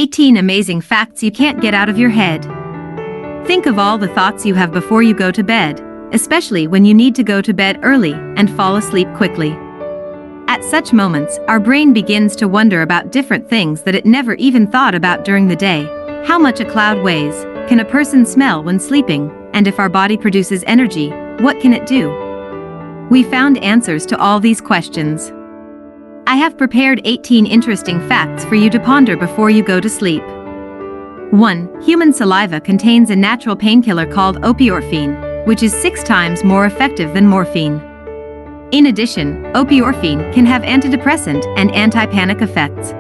18 amazing facts you can't get out of your head. Think of all the thoughts you have before you go to bed, especially when you need to go to bed early and fall asleep quickly. At such moments, our brain begins to wonder about different things that it never even thought about during the day. How much a cloud weighs, can a person smell when sleeping, and if our body produces energy, what can it do? We found answers to all these questions. I have prepared 18 interesting facts for you to ponder before you go to sleep. 1. Human saliva contains a natural painkiller called opioorphine, which is 6 times more effective than morphine. In addition, opioorphine can have antidepressant and anti-panic effects.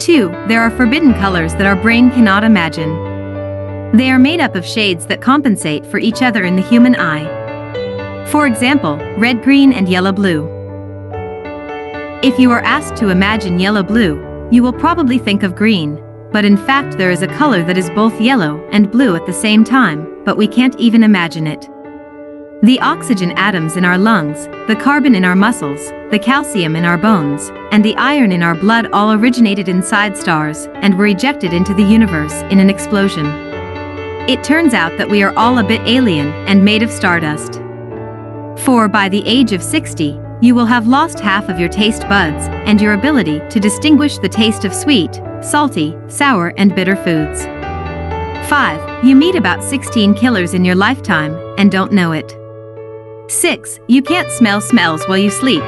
2. There are forbidden colors that our brain cannot imagine. They are made up of shades that compensate for each other in the human eye. For example, red, green, and yellow-blue. If you are asked to imagine yellow-blue, you will probably think of green, but in fact there is a color that is both yellow and blue at the same time, but we can't even imagine it. The oxygen atoms in our lungs, the carbon in our muscles, the calcium in our bones, and the iron in our blood all originated inside stars and were ejected into the universe in an explosion. It turns out that we are all a bit alien and made of stardust. For by the age of 60, you will have lost half of your taste buds and your ability to distinguish the taste of sweet, salty, sour, and bitter foods. 5. You meet about 16 killers in your lifetime and don't know it. 6. You can't smell smells while you sleep.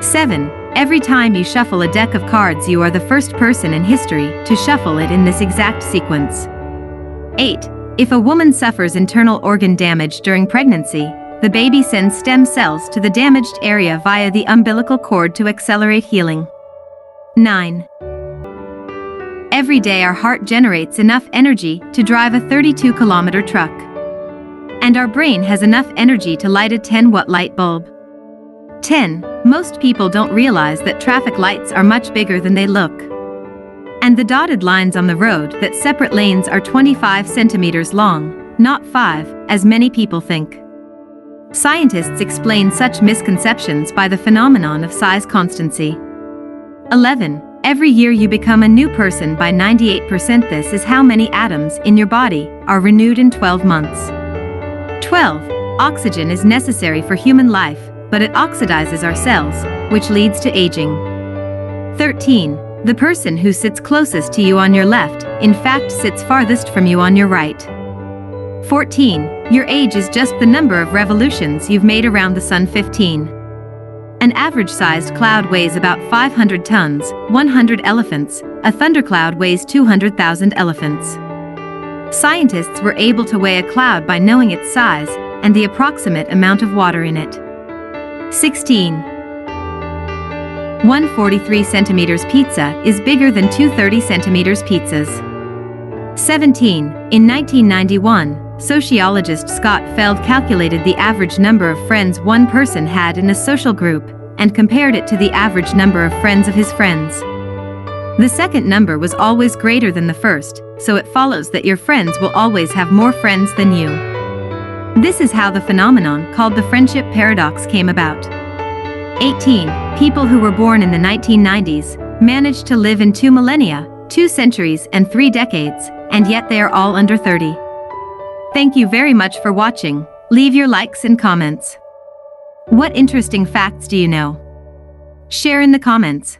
7. Every time you shuffle a deck of cards, you are the first person in history to shuffle it in this exact sequence. 8. If a woman suffers internal organ damage during pregnancy, the baby sends stem cells to the damaged area via the umbilical cord to accelerate healing. 9. Every day our heart generates enough energy to drive a 32-kilometer truck. And our brain has enough energy to light a 10-watt light bulb. 10. Most people don't realize that traffic lights are much bigger than they look. And the dotted lines on the road that separate lanes are 25 centimeters long, not 5, as many people think. Scientists explain such misconceptions by the phenomenon of size constancy. 11. Every year you become a new person by 98%. This is how many atoms in your body are renewed in 12 months. 12. Oxygen is necessary for human life, but it oxidizes our cells, which leads to aging. 13. The person who sits closest to you on your left, in fact, sits farthest from you on your right. 14. Your age is just the number of revolutions you've made around the sun. 15. An average-sized cloud weighs about 500 tons, 100 elephants. A thundercloud weighs 200,000 elephants. Scientists were able to weigh a cloud by knowing its size and the approximate amount of water in it. 16. 143 centimeters pizza is bigger than 230 centimeters pizzas. 17. In 1991, sociologist Scott Feld calculated the average number of friends one person had in a social group and compared it to the average number of friends of his friends. The second number was always greater than the first, so it follows that your friends will always have more friends than you. This is how the phenomenon called the friendship paradox came about. 18. People who were born in the 1990s managed to live in 2 millennia, 2 centuries, and 3 decades, and yet they are all under 30. Thank you very much for watching. Leave your likes and comments. What interesting facts do you know? Share in the comments.